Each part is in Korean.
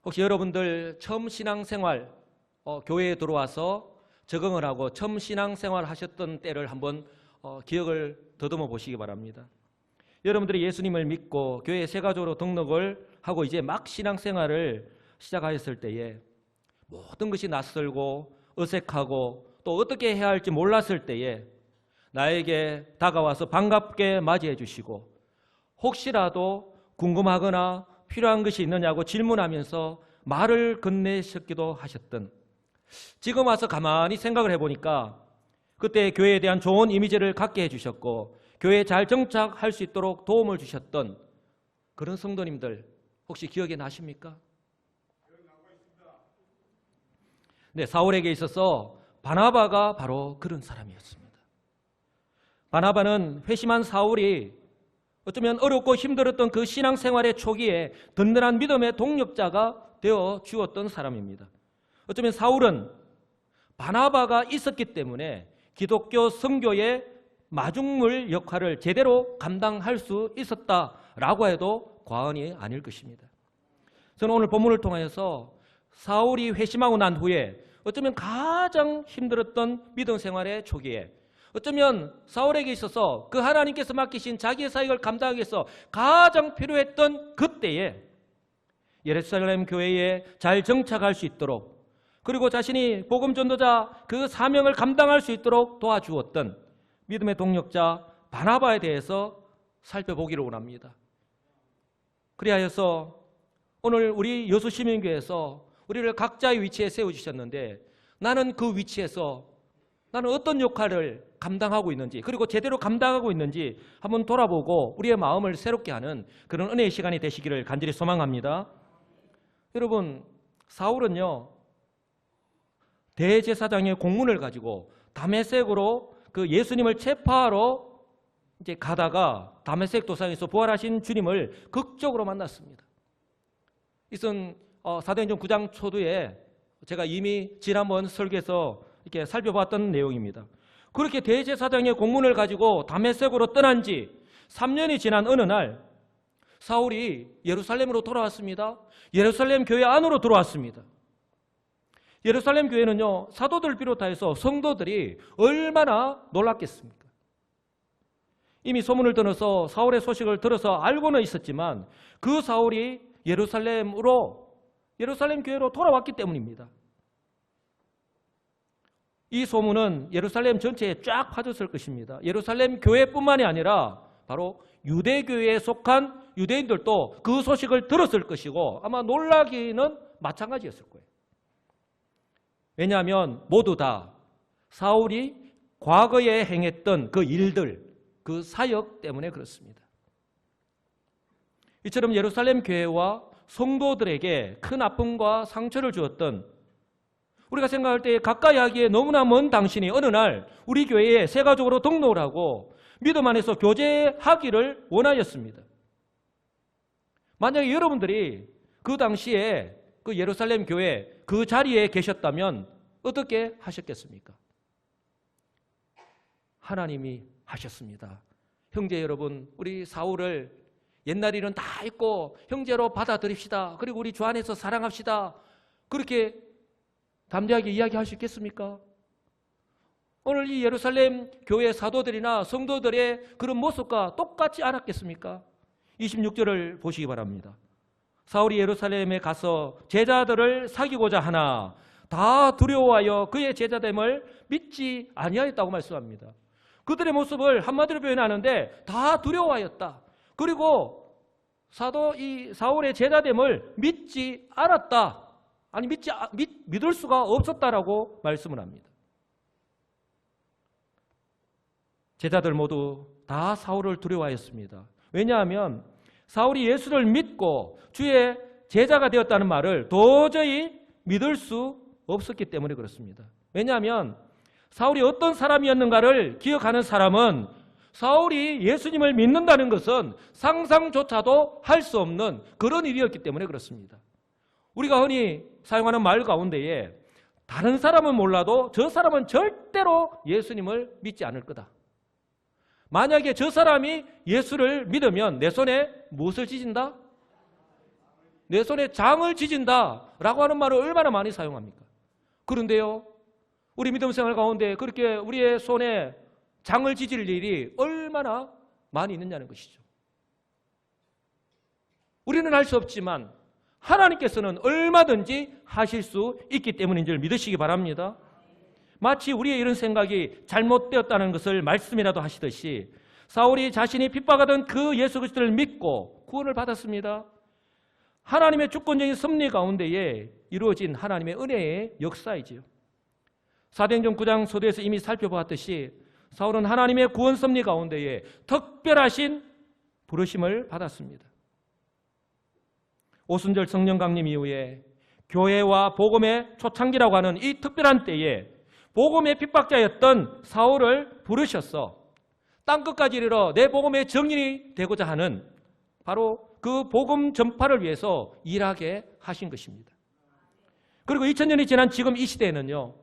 혹시 여러분들 처음 신앙생활 교회에 들어와서 적응을 하고 처음 신앙생활 하셨던 때를 한번 기억을 더듬어 보시기 바랍니다. 여러분들이 예수님을 믿고 교회 새가족으로 등록을 하고 이제 막 신앙생활을 시작하였을 때에 모든 것이 낯설고 어색하고 또 어떻게 해야 할지 몰랐을 때에 나에게 다가와서 반갑게 맞이해 주시고 혹시라도 궁금하거나 필요한 것이 있느냐고 질문하면서 말을 건네셨기도 하셨던, 지금 와서 가만히 생각을 해보니까 그때 교회에 대한 좋은 이미지를 갖게 해주셨고 교회에 잘 정착할 수 있도록 도움을 주셨던 그런 성도님들 혹시 기억이 나십니까? 네, 사울에게 있어서 바나바가 바로 그런 사람이었습니다. 바나바는 회심한 사울이 어쩌면 어렵고 힘들었던 그 신앙생활의 초기에 든든한 믿음의 동력자가 되어 주었던 사람입니다. 어쩌면 사울은 바나바가 있었기 때문에 기독교 선교의 마중물 역할을 제대로 감당할 수 있었다라고 해도 과언이 아닐 것입니다. 저는 오늘 본문을 통해서 사울이 회심하고 난 후에 어쩌면 가장 힘들었던 믿음 생활의 초기에 어쩌면 사울에게 있어서 그 하나님께서 맡기신 자기의 사역을 감당하기 위해서 가장 필요했던 그때에 예루살렘 교회에 잘 정착할 수 있도록 그리고 자신이 복음 전도자 그 사명을 감당할 수 있도록 도와주었던 믿음의 동력자 바나바에 대해서 살펴보기를 원합니다. 그리하여서 오늘 우리 여수시민교회에서 우리를 각자의 위치에 세워주셨는데 나는 그 위치에서 나는 어떤 역할을 감당하고 있는지 그리고 제대로 감당하고 있는지 한번 돌아보고 우리의 마음을 새롭게 하는 그런 은혜의 시간이 되시기를 간절히 소망합니다. 여러분, 사울은요 대제사장의 공문을 가지고 다메섹으로 그 예수님을 체포하러 이제 가다가 다메섹 도상에서 부활하신 주님을 극적으로 만났습니다. 이것은 사도행전 9장 초두에 제가 이미 지난번 설교에서 이렇게 살펴봤던 내용입니다. 그렇게 대제사장의 공문을 가지고 다메섹으로 떠난 지 3년이 지난 어느 날 사울이 예루살렘으로 돌아왔습니다. 예루살렘 교회 안으로 들어왔습니다. 예루살렘 교회는요 사도들을 비롯하여서 성도들이 얼마나 놀랐겠습니까? 이미 소문을 들어서 사울의 소식을 들어서 알고는 있었지만 그 사울이 예루살렘 교회로 돌아왔기 때문입니다. 이 소문은 예루살렘 전체에 쫙 퍼졌을 것입니다. 예루살렘 교회뿐만이 아니라 바로 유대교회에 속한 유대인들도 그 소식을 들었을 것이고 아마 놀라기는 마찬가지였을 거예요. 왜냐하면 모두 다 사울이 과거에 행했던 그 일들, 그 사역 때문에 그렇습니다. 이처럼 예루살렘 교회와 성도들에게 큰 아픔과 상처를 주었던, 우리가 생각할 때 가까이 하기에 너무나 먼 당신이 어느 날 우리 교회에 새가족으로 등록을 하고 믿음 안에서 교제하기를 원하였습니다. 만약에 여러분들이 그 당시에 그 예루살렘 교회 그 자리에 계셨다면 어떻게 하셨겠습니까? 하나님이 하셨습니다. 형제 여러분, 우리 사울을 옛날 일은 다 잊고 형제로 받아들입시다. 그리고 우리 주 안에서 사랑합시다. 그렇게 담대하게 이야기할 수 있겠습니까? 오늘 이 예루살렘 교회 사도들이나 성도들의 그런 모습과 똑같지 않았겠습니까? 26절을 보시기 바랍니다. 사울이 예루살렘에 가서 제자들을 사귀고자 하나 다 두려워하여 그의 제자됨을 믿지 아니하였다고 말씀합니다. 그들의 모습을 한마디로 표현하는데 다 두려워하였다. 그리고 사울의 제자됨을 믿지 않았다. 아니 믿을 수가 없었다라고 말씀을 합니다. 제자들 모두 다 사울을 두려워하였습니다. 왜냐하면 사울이 예수를 믿고 주의 제자가 되었다는 말을 도저히 믿을 수 없었기 때문에 그렇습니다. 왜냐하면 사울이 어떤 사람이었는가를 기억하는 사람은 사울이 예수님을 믿는다는 것은 상상조차도 할 수 없는 그런 일이었기 때문에 그렇습니다. 우리가 흔히 사용하는 말 가운데에 다른 사람은 몰라도 저 사람은 절대로 예수님을 믿지 않을 거다. 만약에 저 사람이 예수를 믿으면 내 손에 무엇을 찢은다? 내 손에 장을 지진다라고 하는 말을 얼마나 많이 사용합니까? 그런데요, 우리 믿음 생활 가운데 그렇게 우리의 손에 장을 지질 일이 얼마나 많이 있느냐는 것이죠. 우리는 할 수 없지만 하나님께서는 얼마든지 하실 수 있기 때문인 줄 믿으시기 바랍니다. 마치 우리의 이런 생각이 잘못되었다는 것을 말씀이라도 하시듯이 사울이 자신이 핍박하던 그 예수 그리스도를 믿고 구원을 받았습니다. 하나님의 주권적인 섭리 가운데에 이루어진 하나님의 은혜의 역사이지요. 사도행전 9장 서두에서 이미 살펴보았듯이 사울은 하나님의 구원 섭리 가운데에 특별하신 부르심을 받았습니다. 오순절 성령 강림 이후에 교회와 복음의 초창기라고 하는 이 특별한 때에 복음의 핍박자였던 사울을 부르셔서 땅끝까지 이르러 내 복음의 정인이 되고자 하는 바로 그 복음 전파를 위해서 일하게 하신 것입니다. 그리고 2000년이 지난 지금 이 시대에는요,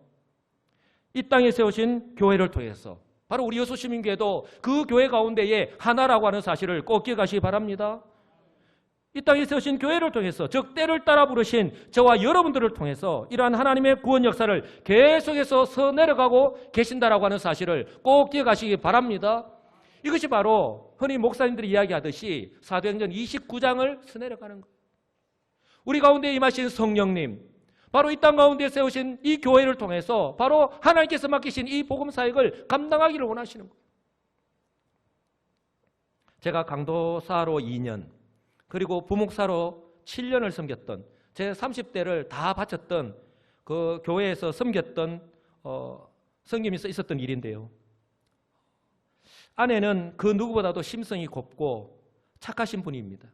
이 땅에 세우신 교회를 통해서 바로 우리 여수시민교회도 그 교회 가운데에 하나라고 하는 사실을 꼭 기억하시기 바랍니다. 이 땅에 세우신 교회를 통해서, 즉 때를 따라 부르신 저와 여러분들을 통해서 이러한 하나님의 구원 역사를 계속해서 서내려가고 계신다라고 하는 사실을 꼭 기억하시기 바랍니다. 이것이 바로 흔히 목사님들이 이야기하듯이 사도행전 29장을 서내려가는 거예요. 우리 가운데 임하신 성령님, 바로 이 땅 가운데 세우신 이 교회를 통해서 바로 하나님께서 맡기신 이 복음 사역을 감당하기를 원하시는 거예요. 제가 강도사로 2년, 그리고 부목사로 7년을 섬겼던, 제 30대를 다 바쳤던 그 교회에서 섬겼던 섬김이 있었던 일인데요. 아내는 그 누구보다도 심성이 곱고 착하신 분입니다.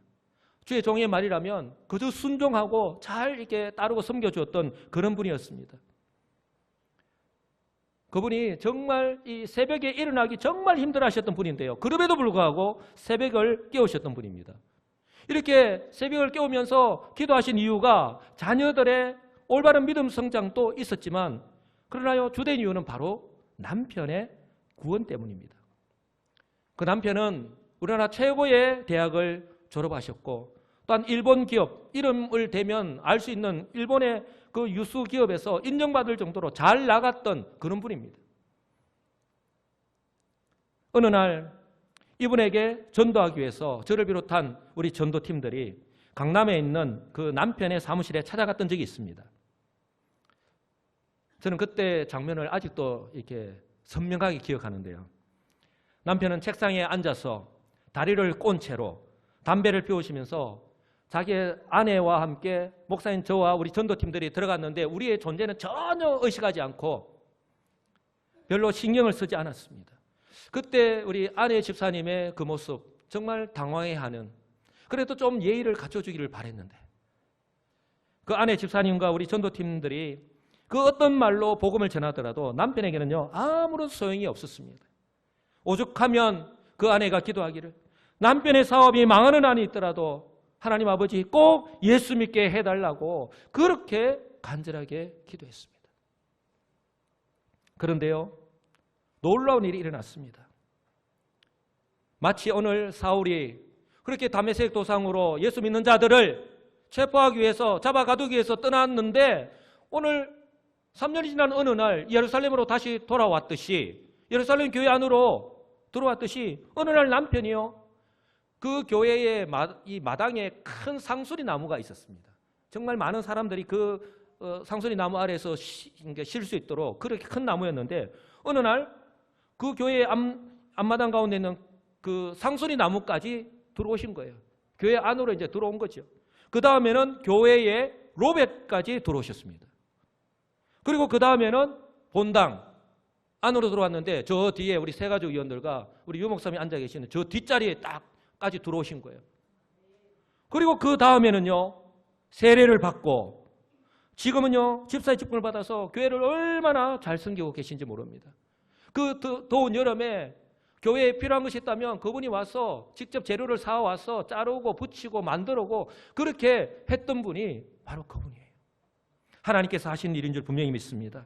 주의 종의 말이라면 그저 순종하고 잘 이렇게 따르고 섬겨주었던 그런 분이었습니다. 그분이 정말 이 새벽에 일어나기 정말 힘들어하셨던 분인데요. 그럼에도 불구하고 새벽을 깨우셨던 분입니다. 이렇게 새벽을 깨우면서 기도하신 이유가 자녀들의 올바른 믿음 성장도 있었지만, 그러나요, 주된 이유는 바로 남편의 구원 때문입니다. 그 남편은 우리나라 최고의 대학을 졸업하셨고, 또한 일본 기업, 이름을 대면 알 수 있는 일본의 그 유수 기업에서 인정받을 정도로 잘 나갔던 그런 분입니다. 어느 날 이분에게 전도하기 위해서 저를 비롯한 우리 전도팀들이 강남에 있는 그 남편의 사무실에 찾아갔던 적이 있습니다. 저는 그때 장면을 아직도 이렇게 선명하게 기억하는데요. 남편은 책상에 앉아서 다리를 꼰 채로 담배를 피우시면서 자기의 아내와 함께 목사님 저와 우리 전도팀들이 들어갔는데 우리의 존재는 전혀 의식하지 않고 별로 신경을 쓰지 않았습니다. 그때 우리 아내 집사님의 그 모습 정말 당황해하는, 그래도 좀 예의를 갖춰주기를 바랬는데 그 아내 집사님과 우리 전도팀들이 그 어떤 말로 복음을 전하더라도 남편에게는요 아무런 소용이 없었습니다. 오죽하면 그 아내가 기도하기를 남편의 사업이 망하는 한이 있더라도 하나님 아버지 꼭 예수 믿게 해달라고 그렇게 간절하게 기도했습니다. 그런데요, 놀라운 일이 일어났습니다. 마치 오늘 사울이 그렇게 다메섹 도상으로 예수 믿는 자들을 체포하기 위해서, 잡아가두기 위해서 떠났는데 오늘 3년이 지난 어느 날 예루살렘으로 다시 돌아왔듯이, 예루살렘 교회 안으로 들어왔듯이 어느 날 남편이요, 그 교회의 이 마당에 큰 상수리 나무가 있었습니다. 정말 많은 사람들이 그 상수리 나무 아래에서 쉴 수 있도록 그렇게 큰 나무였는데 어느 날 그 교회의 앞마당 가운데 있는 그 상수리 나무까지 들어오신 거예요. 교회 안으로 이제 들어온 거죠. 그 다음에는 교회의 로벳까지 들어오셨습니다. 그리고 그 다음에는 본당 안으로 들어왔는데 저 뒤에 우리 세가족 위원들과 우리 유목사님이 앉아 계시는 저 뒷자리에 딱까지 들어오신 거예요. 그리고 그 다음에는요 세례를 받고 지금은요 집사의 직분을 받아서 교회를 얼마나 잘 섬기고 계신지 모릅니다. 그 더운 여름에 교회에 필요한 것이 있다면 그분이 와서 직접 재료를 사와서 자르고 붙이고 만들고 그렇게 했던 분이 바로 그분이에요. 하나님께서 하신 일인 줄 분명히 믿습니다.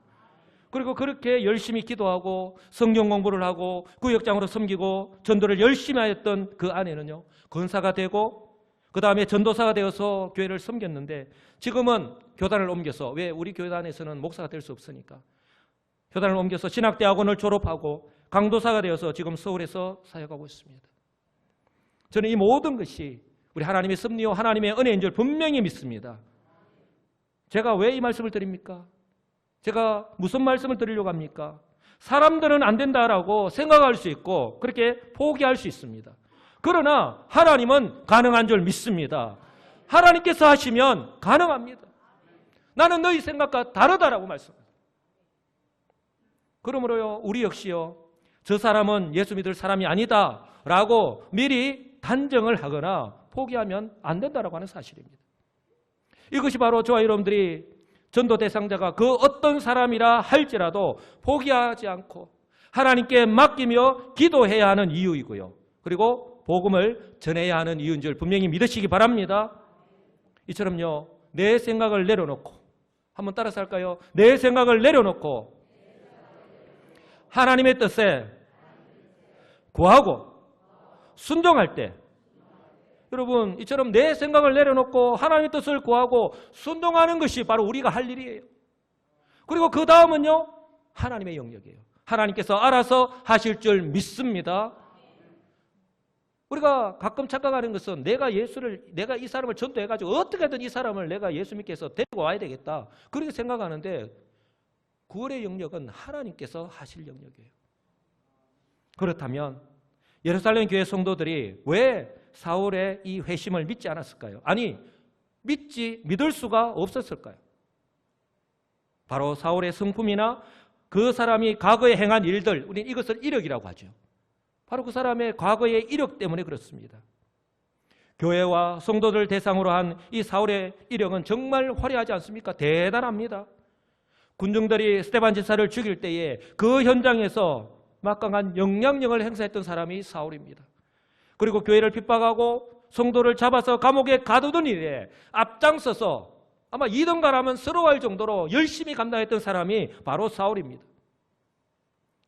그리고 그렇게 열심히 기도하고 성경 공부를 하고 구역장으로 섬기고 전도를 열심히 하였던 그 아내는요 권사가 되고 그 다음에 전도사가 되어서 교회를 섬겼는데 지금은 교단을 옮겨서, 왜 우리 교단에서는 목사가 될 수 없으니까 교단을 옮겨서 신학대학원을 졸업하고 강도사가 되어서 지금 서울에서 사역하고 있습니다. 저는 이 모든 것이 우리 하나님의 섭리요 하나님의 은혜인 줄 분명히 믿습니다. 제가 왜 이 말씀을 드립니까? 제가 무슨 말씀을 드리려고 합니까? 사람들은 안 된다라고 생각할 수 있고 그렇게 포기할 수 있습니다. 그러나 하나님은 가능한 줄 믿습니다. 하나님께서 하시면 가능합니다. 나는 너희 생각과 다르다라고 말씀합니다. 그러므로요, 우리 역시요, 저 사람은 예수 믿을 사람이 아니다라고 미리 단정을 하거나 포기하면 안 된다라고 하는 사실입니다. 이것이 바로 저와 여러분들이 전도 대상자가 그 어떤 사람이라 할지라도 포기하지 않고 하나님께 맡기며 기도해야 하는 이유이고요. 그리고 복음을 전해야 하는 이유인 줄 분명히 믿으시기 바랍니다. 이처럼요, 내 생각을 내려놓고, 한번 따라서 할까요? 내 생각을 내려놓고 하나님의 뜻에 구하고 순종할 때, 여러분, 이처럼 내 생각을 내려놓고 하나님의 뜻을 구하고 순종하는 것이 바로 우리가 할 일이에요. 그리고 그 다음은요, 하나님의 영역이에요. 하나님께서 알아서 하실 줄 믿습니다. 우리가 가끔 착각하는 것은 내가 이 사람을 전도해가지고 어떻게든 이 사람을 내가 예수 믿게 해서 데리고 와야 되겠다, 그렇게 생각하는데 구원의 영역은 하나님께서 하실 영역이에요. 그렇다면 예루살렘 교회 성도들이 왜 사울의 이 회심을 믿지 않았을까요? 아니, 믿을 수가 없었을까요? 바로 사울의 성품이나 그 사람이 과거에 행한 일들, 우리는 이것을 이력이라고 하죠. 바로 그 사람의 과거의 이력 때문에 그렇습니다. 교회와 성도들 대상으로 한 이 사울의 이력은 정말 화려하지 않습니까? 대단합니다. 군중들이 스데반 집사를 죽일 때에 그 현장에서 막강한 영향력을 행사했던 사람이 사울입니다. 그리고 교회를 핍박하고 성도를 잡아서 감옥에 가두던 일에 앞장서서 아마 2등가라면 서러워할 정도로 열심히 감당했던 사람이 바로 사울입니다.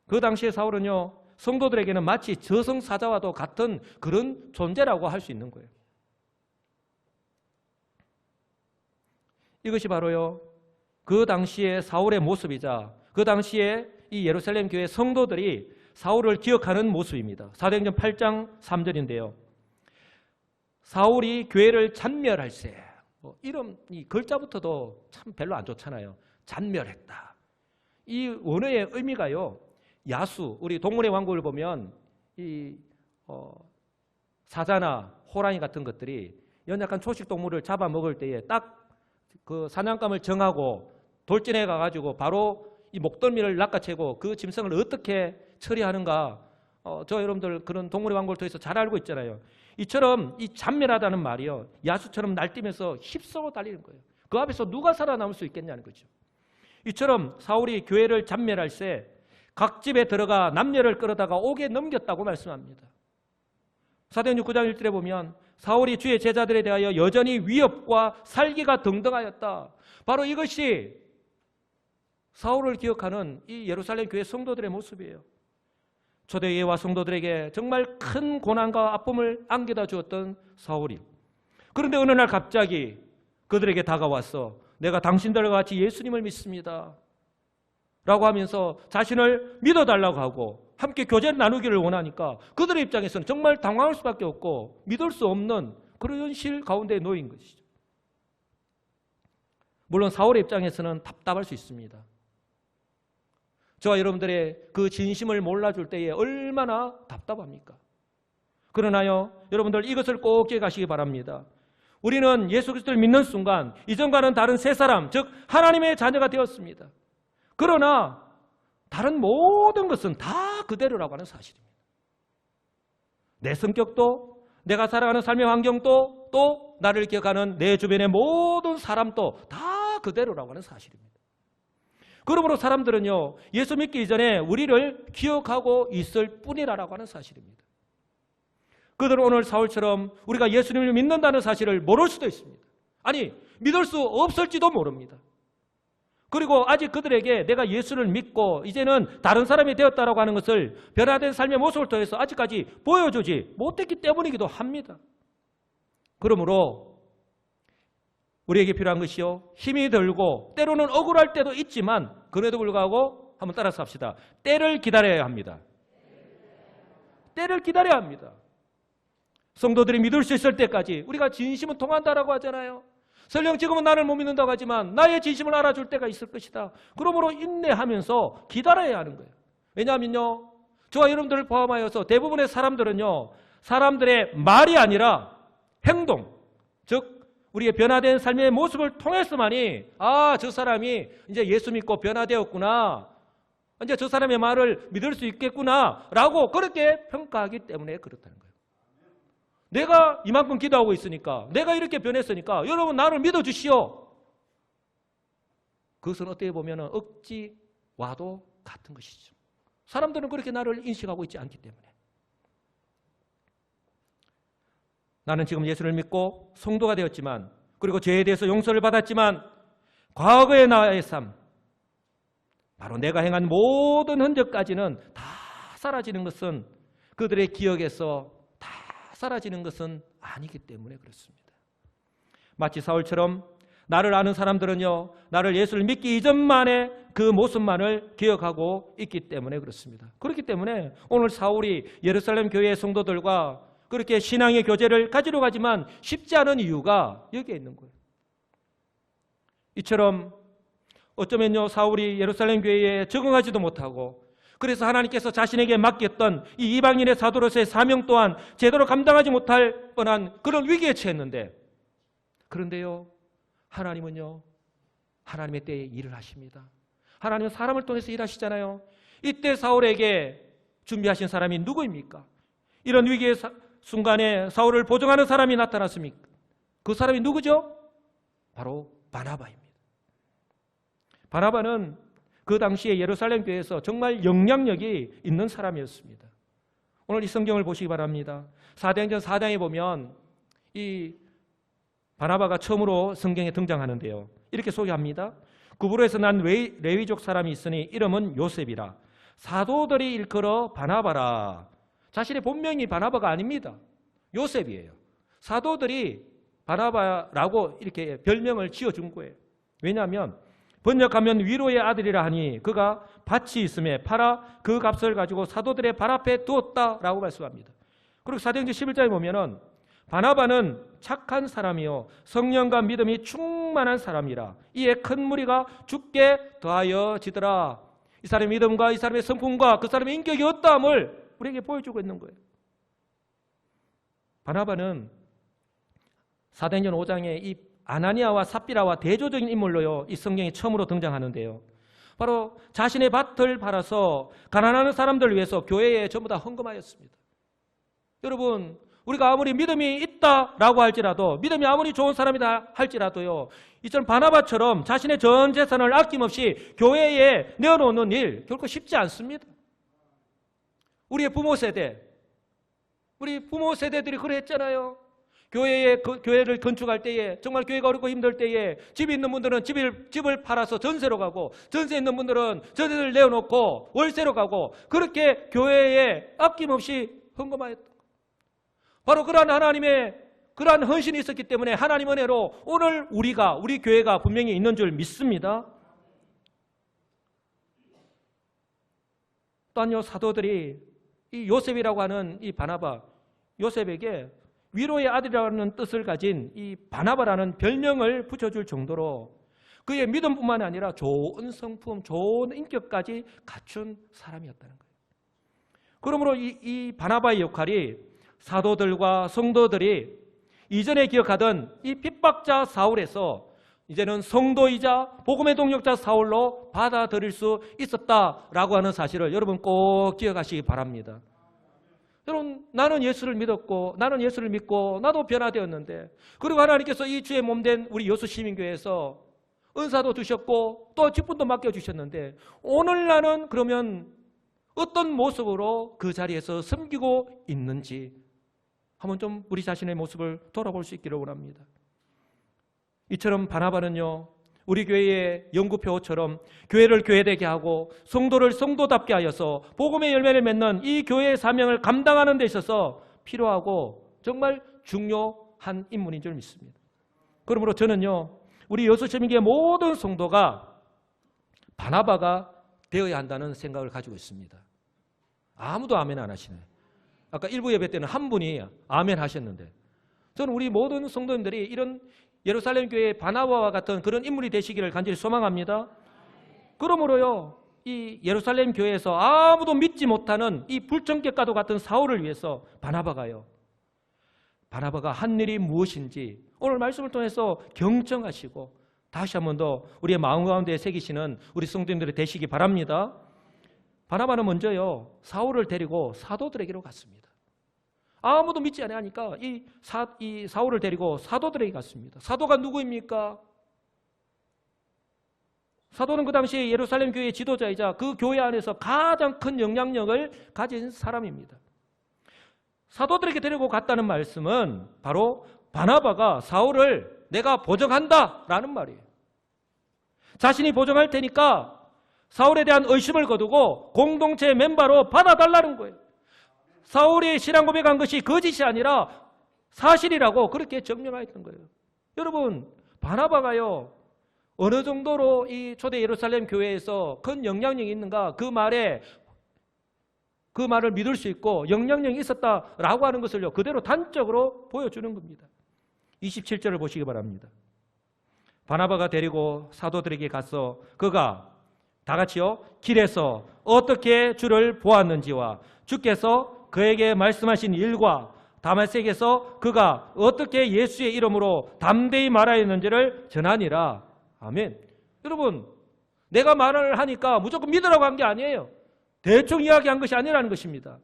그 당시에 사울은요, 성도들에게는 마치 저승사자와도 같은 그런 존재라고 할 수 있는 거예요. 이것이 바로요, 그 당시의 사울의 모습이자 그 당시에 이 예루살렘 교회 성도들이 사울을 기억하는 모습입니다. 사도행전 8장 3절인데요. 사울이 교회를 잔멸할세. 이름, 이 글자부터도 참 별로 안 좋잖아요. 잔멸했다. 이 원어의 의미가요, 야수, 우리 동물의 왕국을 보면 이 사자나 호랑이 같은 것들이 연약한 초식 동물을 잡아먹을 때에 딱 그 사냥감을 정하고 돌진해 가가지고 바로 이 목덜미를 낚아채고 그 짐승을 어떻게 처리하는가, 저 여러분들 그런 동물의 왕국을 통해서 잘 알고 있잖아요. 이처럼 이 잔멸하다는 말이요, 야수처럼 날뛰면서 휩쓸어 달리는 거예요. 그 앞에서 누가 살아남을 수 있겠냐는 거죠. 이처럼 사울이 교회를 잔멸할세 각 집에 들어가 남녀를 끌어다가 옥에 넘겼다고 말씀합니다. 사도행전 9장 1절에 보면 사울이 주의 제자들에 대하여 여전히 위협과 살기가 등등하였다. 바로 이것이 사울을 기억하는 이 예루살렘 교회 성도들의 모습이에요. 초대교회와 성도들에게 정말 큰 고난과 아픔을 안겨다 주었던 사울이, 그런데 어느 날 갑자기 그들에게 다가와서 내가 당신들과 같이 예수님을 믿습니다 라고 하면서 자신을 믿어달라고 하고 함께 교제를 나누기를 원하니까 그들의 입장에서는 정말 당황할 수밖에 없고 믿을 수 없는 그런 현실 가운데 놓인 것이죠. 물론 사울의 입장에서는 답답할 수 있습니다. 저와 여러분들의 그 진심을 몰라줄 때에 얼마나 답답합니까? 그러나요, 여러분들 이것을 꼭 기억하시기 바랍니다. 우리는 예수 그리스도를 믿는 순간 이전과는 다른 새 사람, 즉 하나님의 자녀가 되었습니다. 그러나 다른 모든 것은 다 그대로라고 하는 사실입니다. 내 성격도, 내가 살아가는 삶의 환경도, 또 나를 기억하는 내 주변의 모든 사람도 다 그대로라고 하는 사실입니다. 그러므로 사람들은요, 예수 믿기 이전에 우리를 기억하고 있을 뿐이라고 하는 사실입니다. 그들은 오늘 사울처럼 우리가 예수님을 믿는다는 사실을 모를 수도 있습니다. 아니, 믿을 수 없을지도 모릅니다. 그리고 아직 그들에게 내가 예수를 믿고 이제는 다른 사람이 되었다라고 하는 것을 변화된 삶의 모습을 통해서 아직까지 보여주지 못했기 때문이기도 합니다. 그러므로 우리에게 필요한 것이요, 힘이 들고 때로는 억울할 때도 있지만 그래도 불구하고 한번 따라서 합시다. 때를 기다려야 합니다. 때를 기다려야 합니다. 성도들이 믿을 수 있을 때까지 우리가 진심은 통한다라고 하잖아요. 설령 지금은 나를 못 믿는다고 하지만 나의 진심을 알아줄 때가 있을 것이다. 그러므로 인내하면서 기다려야 하는 거예요. 왜냐하면요, 저와 여러분들을 포함하여서 대부분의 사람들은요, 사람들의 말이 아니라 행동, 즉 우리의 변화된 삶의 모습을 통해서만이 저 사람이 이제 예수 믿고 변화되었구나, 이제 저 사람의 말을 믿을 수 있겠구나 라고 그렇게 평가하기 때문에 그렇다는 거예요. 내가 이만큼 기도하고 있으니까, 내가 이렇게 변했으니까 여러분 나를 믿어주시오. 그것은 어떻게 보면 억지와도 같은 것이죠. 사람들은 그렇게 나를 인식하고 있지 않기 때문에. 나는 지금 예수를 믿고 성도가 되었지만, 그리고 죄에 대해서 용서를 받았지만 과거의 나의 삶, 바로 내가 행한 모든 흔적까지는 다 사라지는 것은, 그들의 기억에서 다 사라지는 것은 아니기 때문에 그렇습니다. 마치 사울처럼 나를 아는 사람들은요, 나를 예수를 믿기 이전만의 그 모습만을 기억하고 있기 때문에 그렇습니다. 그렇기 때문에 오늘 사울이 예루살렘 교회의 성도들과 그렇게 신앙의 교제를 가지러 가지만 쉽지 않은 이유가 여기에 있는 거예요. 이처럼 어쩌면요, 사울이 예루살렘 교회에 적응하지도 못하고, 그래서 하나님께서 자신에게 맡겼던 이 이방인의 사도로서의 사명 또한 제대로 감당하지 못할 뻔한 그런 위기에 처했는데, 그런데요, 하나님은요, 하나님의 때에 일을 하십니다. 하나님은 사람을 통해서 일하시잖아요. 이때 사울에게 준비하신 사람이 누구입니까? 이런 위기의 순간에 사울을 보증하는 사람이 나타났습니까? 그 사람이 누구죠? 바로 바나바입니다. 바나바는 그 당시에 예루살렘 교회에서 정말 영향력이 있는 사람이었습니다. 오늘 이 성경을 보시기 바랍니다. 사도행전 4장에 보면 이 바나바가 처음으로 성경에 등장하는데요, 이렇게 소개합니다. 구브로에서 난 레위족 사람이 있으니 이름은 요셉이라. 사도들이 일컬어 바나바라. 자신의 본명이 바나바가 아닙니다. 요셉이에요. 사도들이 바나바라고 이렇게 별명을 지어준 거예요. 왜냐하면 번역하면 위로의 아들이라 하니 그가 밭이 있음에 팔아 그 값을 가지고 사도들의 발 앞에 두었다라고 말씀합니다. 그리고 사도행전 11장에 보면은 바나바는 착한 사람이요 성령과 믿음이 충만한 사람이라. 이에 큰 무리가 죽게 더하여지더라. 이 사람의 믿음과 이 사람의 성품과 그 사람의 인격이 어떠함을 우리에게 보여주고 있는 거예요. 바나바는 사도행전 5장에 이 아나니아와 삽비라와 대조적인 인물로요, 이 성경에 처음으로 등장하는데요, 바로 자신의 밭을 팔아서 가난한 사람들을 위해서 교회에 전부 다 헌금하였습니다. 여러분, 우리가 아무리 믿음이 있다라고 할지라도, 믿음이 아무리 좋은 사람이다 할지라도요, 이처럼 바나바처럼 자신의 전 재산을 아낌없이 교회에 내어놓는 일 결코 쉽지 않습니다. 우리의 부모 세대, 우리 부모 세대들이 그랬잖아요. 교회를 건축할 때에, 정말 교회가 어렵고 힘들 때에 집이 있는 분들은 집을 팔아서 전세로 가고, 전세 있는 분들은 전세를 내어놓고 월세로 가고, 그렇게 교회에 아낌없이 헌금하였다. 바로 그러한 하나님의 그러한 헌신이 있었기 때문에 하나님 은혜로 오늘 우리 교회가 분명히 있는 줄 믿습니다. 또한요, 사도들이 이 요셉이라고 하는 이 바나바, 요셉에게 위로의 아들이라는 뜻을 가진 이 바나바라는 별명을 붙여줄 정도로 그의 믿음뿐만 아니라 좋은 성품, 좋은 인격까지 갖춘 사람이었다는 거예요. 그러므로 이 바나바의 역할이 사도들과 성도들이 이전에 기억하던 이 핍박자 사울에서 이제는 성도이자 복음의 동력자 사울로 받아들일 수 있었다라고 하는 사실을 여러분 꼭 기억하시기 바랍니다. 여러분, 나는 예수를 믿었고, 나는 예수를 믿고, 나도 변화되었는데, 그리고 하나님께서 이 주의 몸된 우리 여수 시민교회에서 은사도 주셨고 또 직분도 맡겨주셨는데, 오늘 나는 그러면 어떤 모습으로 그 자리에서 섬기고 있는지 한번 좀 우리 자신의 모습을 돌아볼 수 있기를 원합니다. 이처럼 바나바는요, 우리 교회의 연구표처럼 교회를 교회되게 하고 성도를 성도답게 하여서 복음의 열매를 맺는 이 교회의 사명을 감당하는 데 있어서 필요하고 정말 중요한 한 인물인 줄 믿습니다. 그러므로 저는요, 우리 여수시민교회 모든 성도가 바나바가 되어야 한다는 생각을 가지고 있습니다. 아무도 아멘 안 하시네. 아까 일부 예배 때는 한 분이 아멘 하셨는데, 저는 우리 모든 성도님들이 이런 예루살렘 교회의 바나바와 같은 그런 인물이 되시기를 간절히 소망합니다. 그러므로요, 이 예루살렘 교회에서 아무도 믿지 못하는 이 불청객과도 같은 사울을 위해서 바나바가 한 일이 무엇인지 오늘 말씀을 통해서 경청하시고 다시 한 번 더 우리의 마음 가운데 새기시는 우리 성도님들이 되시기 바랍니다. 바나바는 먼저요, 사울을 데리고 사도들에게로 갔습니다. 아무도 믿지 않으니까 이 사울을 데리고 사도들에게 갔습니다. 사도가 누구입니까? 사도는 그 당시 예루살렘 교회의 지도자이자 그 교회 안에서 가장 큰 영향력을 가진 사람입니다. 사도들에게 데리고 갔다는 말씀은 바로 바나바가 사울을 내가 보정한다라는 말이에요. 자신이 보정할 테니까 사울에 대한 의심을 거두고 공동체 멤버로 받아달라는 거예요. 사울이 신앙 고백한 것이 거짓이 아니라 사실이라고 그렇게 증명하였던 거예요. 여러분, 바나바가요, 어느 정도로 이 초대 예루살렘 교회에서 큰 영향력이 있는가, 그 말을 믿을 수 있고 영향력이 있었다라고 하는 것을요, 그대로 단적으로 보여주는 겁니다. 27절을 보시기 바랍니다. 바나바가 데리고 사도들에게 가서 그가 다 같이요, 길에서 어떻게 주를 보았는지와 주께서 그에게 말씀하신 일과 다메섹에서 그가 어떻게 예수의 이름으로 담대히 말하였는지를 전하니라. 아멘. 여러분, 내가 말을 하니까 무조건 믿으라고 한 게 아니에요. 대충 이야기한 것이 아니라는 것입니다.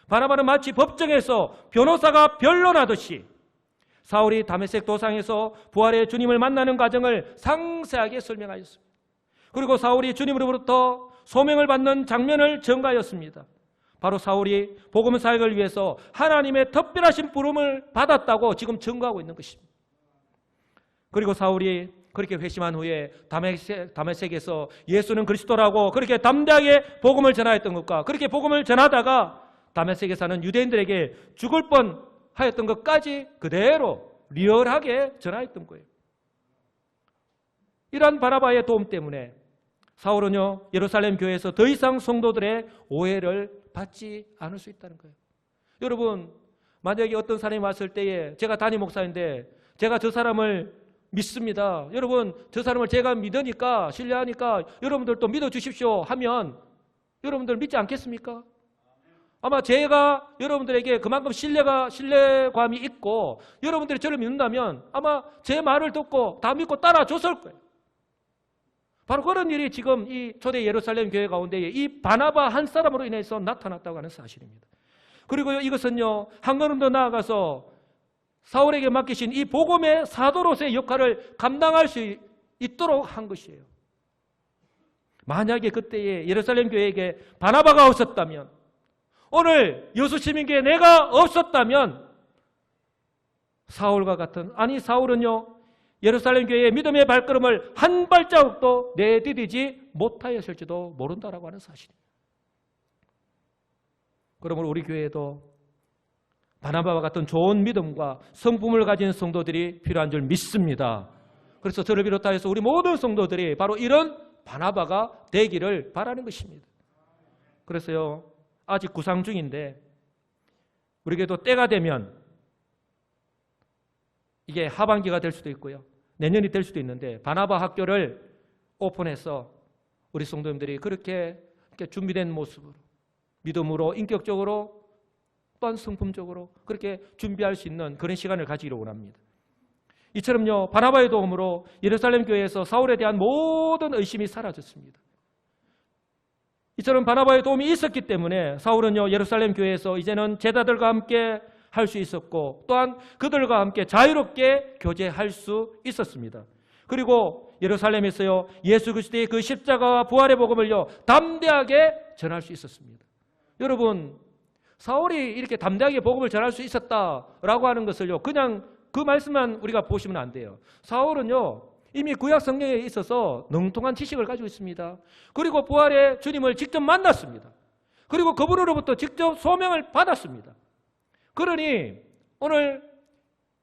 바나바는 마치 법정에서 변호사가 변론하듯이 사울이 다메섹 도상에서 부활의 주님을 만나는 과정을 상세하게 설명하였습니다. 그리고 사울이 주님으로부터 소명을 받는 장면을 전가하였습니다. 바로 사울이 복음 사역을 위해서 하나님의 특별하신 부름을 받았다고 지금 증거하고 있는 것입니다. 그리고 사울이 그렇게 회심한 후에 다메섹에서 예수는 그리스도라고 그렇게 담대하게 복음을 전하였던 것과 그렇게 복음을 전하다가 다메섹에 사는 유대인들에게 죽을 뻔하였던 것까지 그대로 리얼하게 전하였던 거예요. 이러한 바나바의 도움 때문에 사울은요, 예루살렘 교회에서 더 이상 성도들의 오해를 받지 않을 수 있다는 거예요. 여러분, 만약에 어떤 사람이 왔을 때에 제가 담임 목사인데 제가 저 사람을 믿습니다. 여러분, 저 사람을 제가 믿으니까, 신뢰하니까 여러분들도 믿어주십시오 하면 여러분들 믿지 않겠습니까? 아마 제가 여러분들에게 그만큼 신뢰감이 있고 여러분들이 저를 믿는다면 아마 제 말을 듣고 다 믿고 따라줬을 거예요. 바로 그런 일이 지금 이 초대 예루살렘 교회 가운데 이 바나바 한 사람으로 인해서 나타났다고 하는 사실입니다. 그리고 이것은요, 한 걸음 더 나아가서 사울에게 맡기신 이 복음의 사도로서의 역할을 감당할 수 있도록 한 것이에요. 만약에 그때에 예루살렘 교회에게 바나바가 없었다면, 오늘 여수시민교회에 내가 없었다면 사울과 같은, 아니 사울은요, 예루살렘 교회의 믿음의 발걸음을 한 발자국도 내디디지 못하였을지도 모른다라고 하는 사실입니다. 그러므로 우리 교회에도 바나바와 같은 좋은 믿음과 성품을 가진 성도들이 필요한 줄 믿습니다. 그래서 저를 비롯하여서 우리 모든 성도들이 바로 이런 바나바가 되기를 바라는 것입니다. 그래서요, 아직 구상 중인데 우리에게도 때가 되면 이게 하반기가 될 수도 있고요, 내년이 될 수도 있는데 바나바 학교를 오픈해서 우리 성도님들이 그렇게 준비된 모습으로 믿음으로 인격적으로 또한 성품적으로 그렇게 준비할 수 있는 그런 시간을 가지기를 원합니다. 이처럼요, 바나바의 도움으로 예루살렘 교회에서 사울에 대한 모든 의심이 사라졌습니다. 이처럼 바나바의 도움이 있었기 때문에 사울은요, 예루살렘 교회에서 이제는 제자들과 함께 할 수 있었고 또한 그들과 함께 자유롭게 교제할 수 있었습니다. 그리고 예루살렘에서요, 예수 그리스도의 그 십자가와 부활의 복음을요, 담대하게 전할 수 있었습니다. 여러분, 사울이 이렇게 담대하게 복음을 전할 수 있었다라고 하는 것을요, 그냥 그 말씀만 우리가 보시면 안 돼요. 사울은요, 이미 구약 성경에 있어서 능통한 지식을 가지고 있습니다. 그리고 부활의 주님을 직접 만났습니다. 그리고 그분으로부터 직접 소명을 받았습니다. 그러니 오늘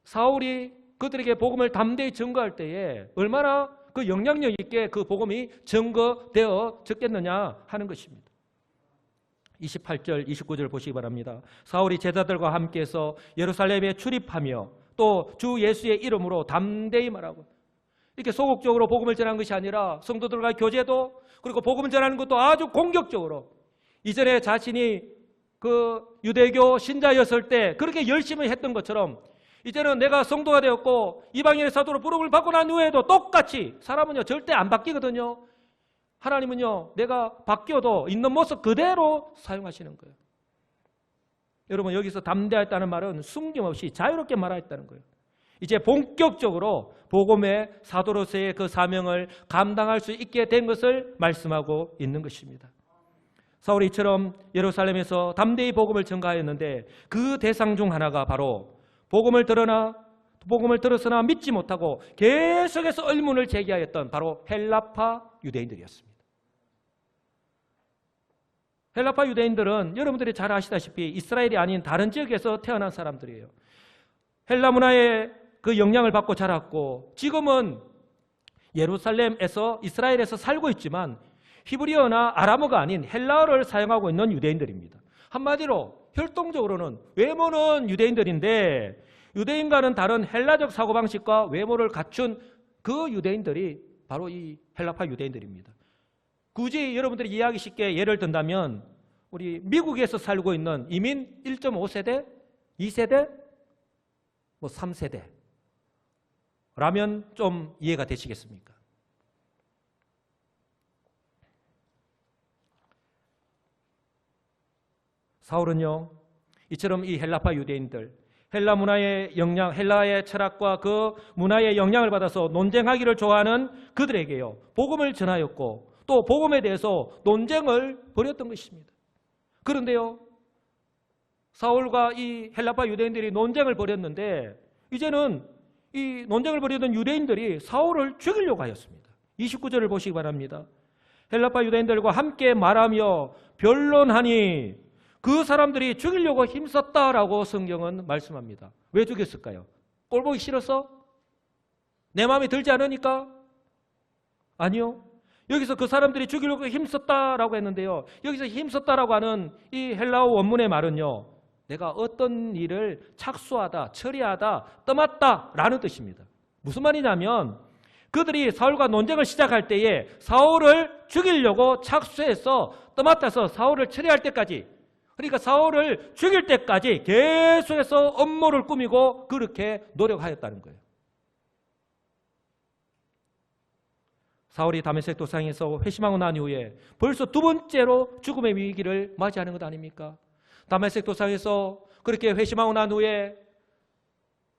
사울이 그들에게 복음을 담대히 증거할 때에 얼마나 그 영향력 있게 그 복음이 증거되어졌겠느냐 하는 것입니다. 28절, 29절 보시기 바랍니다. 사울이 제자들과 함께해서 예루살렘에 출입하며 또 주 예수의 이름으로 담대히 말하고, 이렇게 소극적으로 복음을 전한 것이 아니라 성도들과의 교제도, 그리고 복음을 전하는 것도 아주 공격적으로, 이전에 자신이 그 유대교 신자였을 때 그렇게 열심히 했던 것처럼 이제는 내가 성도가 되었고 이방인의 사도로 부름을 받고 난 후에도 똑같이, 사람은요 절대 안 바뀌거든요. 하나님은요 내가 바뀌어도 있는 모습 그대로 사용하시는 거예요. 여러분, 여기서 담대했다는 말은 숨김없이 자유롭게 말하였다는 거예요. 이제 본격적으로 복음의 사도로서의 그 사명을 감당할 수 있게 된 것을 말씀하고 있는 것입니다. 사울이 이처럼 예루살렘에서 담대히 복음을 전가하였는데 그 대상 중 하나가 바로 복음을 들었으나 믿지 못하고 계속해서 의문을 제기하였던 바로 헬라파 유대인들이었습니다. 헬라파 유대인들은 여러분들이 잘 아시다시피 이스라엘이 아닌 다른 지역에서 태어난 사람들이에요. 헬라 문화의 그 영향을 받고 자랐고 지금은 예루살렘에서, 이스라엘에서 살고 있지만 히브리어나 아람어가 아닌 헬라어를 사용하고 있는 유대인들입니다. 한마디로 혈통적으로는 외모는 유대인들인데 유대인과는 다른 헬라적 사고방식과 외모를 갖춘 그 유대인들이 바로 이 헬라파 유대인들입니다. 굳이 여러분들이 이해하기 쉽게 예를 든다면 우리 미국에서 살고 있는 이민 1.5세대, 2세대, 3세대 라면 좀 이해가 되시겠습니까? 사울은요 이처럼 이 헬라파 유대인들, 헬라 문화의 영향, 헬라의 철학과 그 문화의 영향을 받아서 논쟁하기를 좋아하는 그들에게요 복음을 전하였고 또 복음에 대해서 논쟁을 벌였던 것입니다. 그런데요 사울과 이 헬라파 유대인들이 논쟁을 벌였는데 이제는 이 논쟁을 벌이던 유대인들이 사울을 죽이려고 하였습니다. 29절을 보시기 바랍니다. 헬라파 유대인들과 함께 말하며 변론하니 그 사람들이 죽이려고 힘썼다라고 성경은 말씀합니다. 왜 죽였을까요? 꼴 보기 싫어서? 내 마음에 들지 않으니까? 아니요. 여기서 그 사람들이 죽이려고 힘썼다라고 했는데요. 여기서 힘썼다라고 하는 이 헬라어 원문의 말은요. 내가 어떤 일을 착수하다, 처리하다, 떠맡다라는 뜻입니다. 무슨 말이냐면 그들이 사울과 논쟁을 시작할 때에 사울을 죽이려고 착수해서 떠맡아서 사울을 처리할 때까지, 그러니까 사울을 죽일 때까지 계속해서 업무를 꾸미고 그렇게 노력하였다는 거예요. 사울이 다메섹 도상에서 회심하고 난 이후에 벌써 두 번째로 죽음의 위기를 맞이하는 것 아닙니까? 다메섹 도상에서 그렇게 회심하고 난 후에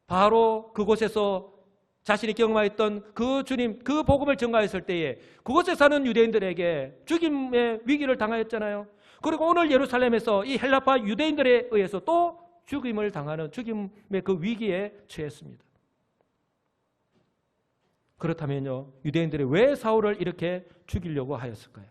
바로 그곳에서 자신이 경험하였던 그 주님, 그 복음을 전가했을 때에 그곳에 사는 유대인들에게 죽임의 위기를 당하였잖아요. 그리고 오늘 예루살렘에서 이 헬라파 유대인들에 의해서 또 죽임을 당하는, 죽임의 그 위기에 처했습니다. 그렇다면요, 유대인들이 왜 사울을 이렇게 죽이려고 하였을까요?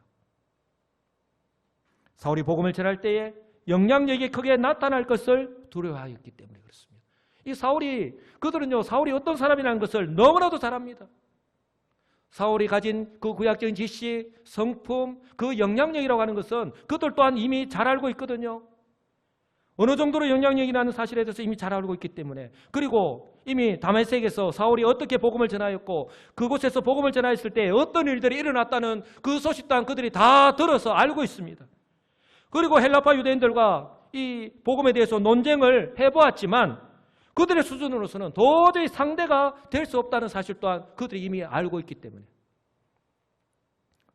사울이 복음을 전할 때에 영향력이 크게 나타날 것을 두려워하였기 때문에 그렇습니다. 이 사울이, 그들은요, 사울이 어떤 사람이라는 것을 너무나도 잘 압니다. 사울이 가진 그 구약적인 지식, 성품, 그 영향력이라고 하는 것은 그들 또한 이미 잘 알고 있거든요. 어느 정도로 영향력이 나는 사실에 대해서 이미 잘 알고 있기 때문에, 그리고 이미 다메섹에서 사울이 어떻게 복음을 전하였고 그곳에서 복음을 전하였을 때 어떤 일들이 일어났다는 그 소식 또한 그들이 다 들어서 알고 있습니다. 그리고 헬라파 유대인들과 이 복음에 대해서 논쟁을 해보았지만 그들의 수준으로서는 도저히 상대가 될 수 없다는 사실 또한 그들이 이미 알고 있기 때문에.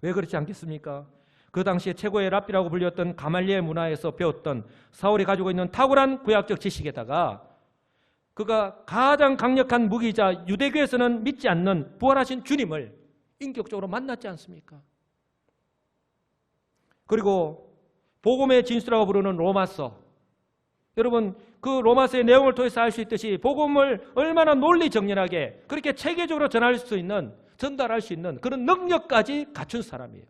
왜 그렇지 않겠습니까? 그 당시에 최고의 랍비라고 불렸던 가말리엘 문화에서 배웠던 사울이 가지고 있는 탁월한 구약적 지식에다가 그가 가장 강력한 무기이자 유대교에서는 믿지 않는 부활하신 주님을 인격적으로 만났지 않습니까? 그리고 복음의 진수라고 부르는 로마서, 여러분 그 로마서의 내용을 통해서 알 수 있듯이 복음을 얼마나 논리정연하게 그렇게 체계적으로 전할 수 있는, 전달할 수 있는 그런 능력까지 갖춘 사람이에요.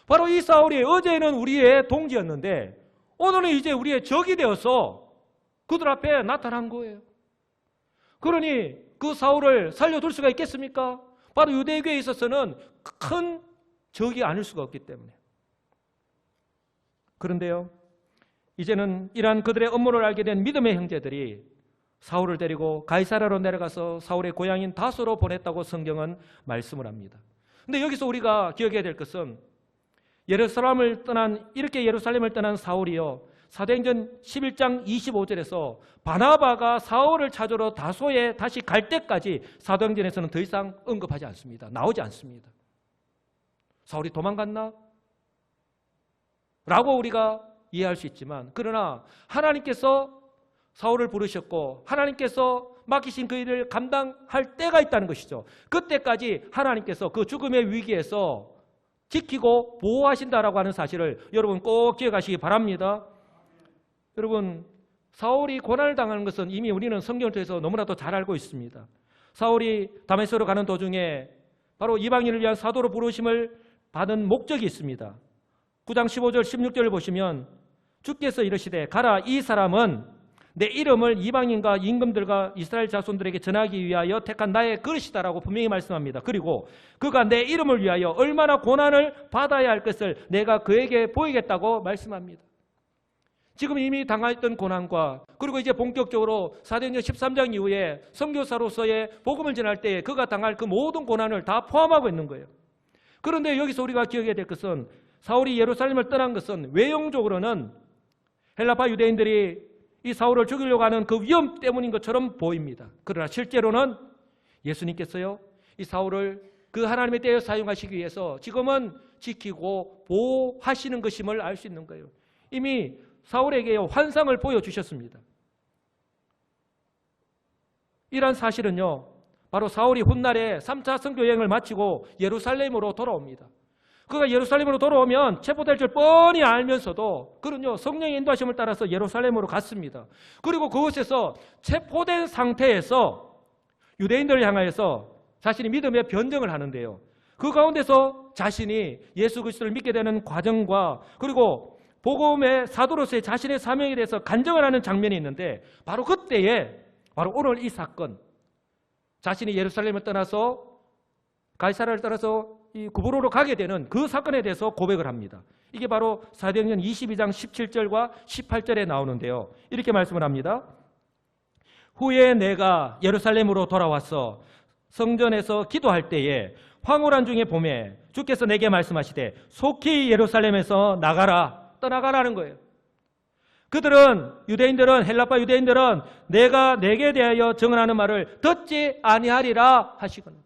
바로 이 사울이 어제는 우리의 동지였는데 오늘은 이제 우리의 적이 되어서 그들 앞에 나타난 거예요. 그러니 그 사울을 살려둘 수가 있겠습니까? 바로 유대교에 있어서는 큰 적이 아닐 수가 없기 때문에. 그런데요, 이제는 이러한 그들의 업무를 알게 된 믿음의 형제들이 사울을 데리고 가이사랴로 내려가서 사울의 고향인 다소로 보냈다고 성경은 말씀을 합니다. 근데 여기서 우리가 기억해야 될 것은 이렇게 예루살렘을 떠난 사울이요, 사도행전 11장 25절에서 바나바가 사울을 찾으러 다소에 다시 갈 때까지 사도행전에서는 더 이상 언급하지 않습니다. 나오지 않습니다. 사울이 도망갔나? 라고 우리가 이해할 수 있지만, 그러나 하나님께서 사울을 부르셨고 하나님께서 맡기신 그 일을 감당할 때가 있다는 것이죠. 그때까지 하나님께서 그 죽음의 위기에서 지키고 보호하신다라고 하는 사실을 여러분 꼭 기억하시기 바랍니다. 여러분, 사울이 고난을 당하는 것은 이미 우리는 성경을 통해서 너무나도 잘 알고 있습니다. 사울이 다메섹으로 가는 도중에 바로 이방인을 위한 사도로 부르심을 받은 목적이 있습니다. 9장 15절 16절을 보시면 주께서 이르시되 가라, 이 사람은 내 이름을 이방인과 임금들과 이스라엘 자손들에게 전하기 위하여 택한 나의 그릇이다라고 분명히 말씀합니다. 그리고 그가 내 이름을 위하여 얼마나 고난을 받아야 할 것을 내가 그에게 보이겠다고 말씀합니다. 지금 이미 당하였던 고난과, 그리고 이제 본격적으로 사도행전 13장 이후에 선교사로서의 복음을 전할 때 그가 당할 그 모든 고난을 다 포함하고 있는 거예요. 그런데 여기서 우리가 기억해야 될 것은 사울이 예루살렘을 떠난 것은 외형적으로는 헬라파 유대인들이 이 사울을 죽이려고 하는 그 위험 때문인 것처럼 보입니다. 그러나 실제로는 예수님께서요, 이 사울을 그 하나님의 때에 사용하시기 위해서 지금은 지키고 보호하시는 것임을 알 수 있는 거예요. 이미 사울에게 환상을 보여주셨습니다. 이러한 사실은요, 바로 사울이 훗날에 3차 선교 여행을 마치고 예루살렘으로 돌아옵니다. 그가 예루살렘으로 돌아오면 체포될 줄 뻔히 알면서도 그는요, 성령의 인도하심을 따라서 예루살렘으로 갔습니다. 그리고 그곳에서 체포된 상태에서 유대인들을 향하여서 자신이 믿음의 변증을 하는데요, 그 가운데서 자신이 예수 그리스도를 믿게 되는 과정과, 그리고 복음의 사도로서의 자신의 사명에 대해서 간증을 하는 장면이 있는데, 바로 그때에 바로 오늘 이 사건, 자신이 예루살렘을 떠나서 가이사랴를 떠나서 이 구브로로 가게 되는 그 사건에 대해서 고백을 합니다. 이게 바로 사도행전 22장 17절과 18절에 나오는데요, 이렇게 말씀을 합니다. 후에 내가 예루살렘으로 돌아와서 성전에서 기도할 때에 황홀한 중에 봄에 주께서 내게 말씀하시되 속히 예루살렘에서 나가라, 떠나가라는 거예요. 그들은, 유대인들은, 헬라파 유대인들은 내가 내게 대하여 증언하는 말을 듣지 아니하리라 하시거늘.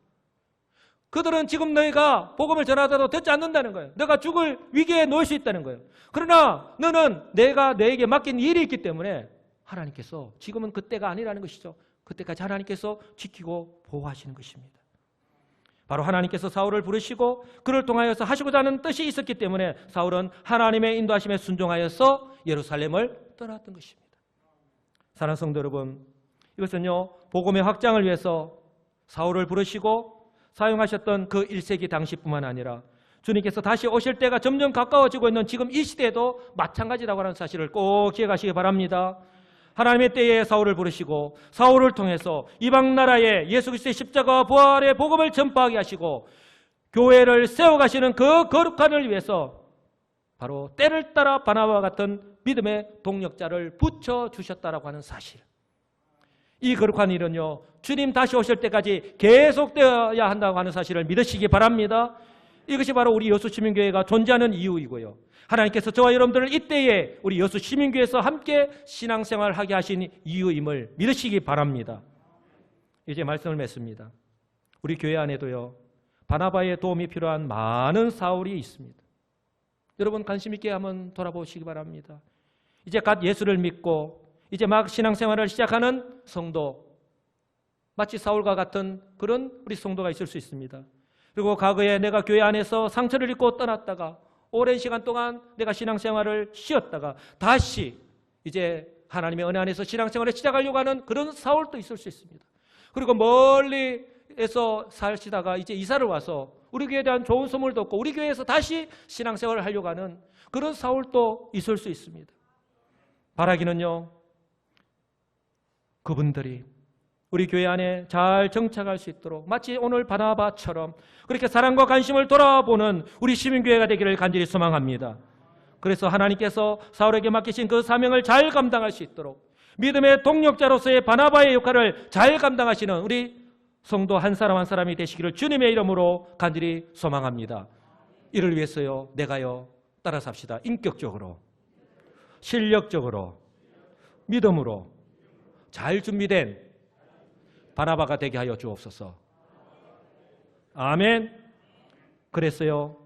그들은 지금 너희가 복음을 전하더라도 듣지 않는다는 거예요. 너가 죽을 위기에 놓일 수 있다는 거예요. 그러나 너는 내가 너에게 맡긴 일이 있기 때문에 하나님께서, 지금은 그때가 아니라는 것이죠, 그때까지 하나님께서 지키고 보호하시는 것입니다. 바로 하나님께서 사울을 부르시고 그를 통하여서 하시고자 하는 뜻이 있었기 때문에 사울은 하나님의 인도하심에 순종하여서 예루살렘을 떠났던 것입니다. 사랑하는 성도 여러분, 이것은요, 복음의 확장을 위해서 사울을 부르시고 사용하셨던 그 1세기 당시뿐만 아니라 주님께서 다시 오실 때가 점점 가까워지고 있는 지금 이 시대에도 마찬가지라고 하는 사실을 꼭 기억하시기 바랍니다. 하나님의 때에 사울을 부르시고 사울을 통해서 이방 나라에 예수 그리스도의 십자가와 부활의 복음을 전파하게 하시고 교회를 세워가시는 그 거룩한 일을 위해서 바로 때를 따라 바나바와 같은 믿음의 동력자를 붙여주셨다라고 하는 사실, 이 거룩한 일은요, 주님 다시 오실 때까지 계속되어야 한다고 하는 사실을 믿으시기 바랍니다. 이것이 바로 우리 여수시민교회가 존재하는 이유이고요, 하나님께서 저와 여러분들을 이때에 우리 여수시민교회에서 함께 신앙생활을 하게 하신 이유임을 믿으시기 바랍니다. 이제 말씀을 맺습니다. 우리 교회 안에도요, 바나바의 도움이 필요한 많은 사울이 있습니다. 여러분 관심 있게 한번 돌아보시기 바랍니다. 이제 갓 예수를 믿고 이제 막 신앙생활을 시작하는 성도, 마치 사울과 같은 그런 우리 성도가 있을 수 있습니다. 그리고 과거에 내가 교회 안에서 상처를 입고 떠났다가 오랜 시간 동안 내가 신앙생활을 쉬었다가 다시 이제 하나님의 은혜 안에서 신앙생활을 시작하려고 하는 그런 사울도 있을 수 있습니다. 그리고 멀리에서 사시다가 이제 이사를 와서 우리 교회에 대한 좋은 소문을 듣고 우리 교회에서 다시 신앙생활을 하려고 하는 그런 사울도 있을 수 있습니다. 바라기는요, 그분들이 우리 교회 안에 잘 정착할 수 있도록 마치 오늘 바나바처럼 그렇게 사랑과 관심을 돌아보는 우리 시민교회가 되기를 간절히 소망합니다. 그래서 하나님께서 사울에게 맡기신 그 사명을 잘 감당할 수 있도록 믿음의 동력자로서의 바나바의 역할을 잘 감당하시는 우리 성도 한 사람 한 사람이 되시기를 주님의 이름으로 간절히 소망합니다. 이를 위해서요, 내가요, 따라 삽시다. 인격적으로, 실력적으로, 믿음으로 잘 준비된 바나바가 되게 하여 주옵소서. 아멘. 그랬어요.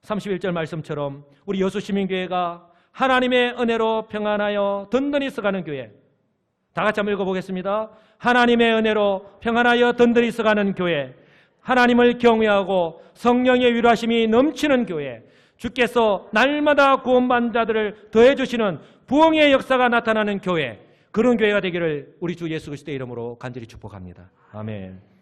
31절 말씀처럼 우리 여수시민교회가 하나님의 은혜로 평안하여 든든히 서가는 교회. 다 같이 한번 읽어보겠습니다. 하나님의 은혜로 평안하여 든든히 서가는 교회. 하나님을 경외하고 성령의 위로하심이 넘치는 교회. 주께서 날마다 구원받는 자들을 더해주시는 부흥의 역사가 나타나는 교회. 그런 교회가 되기를 우리 주 예수 그리스도의 이름으로 간절히 축복합니다. 아멘.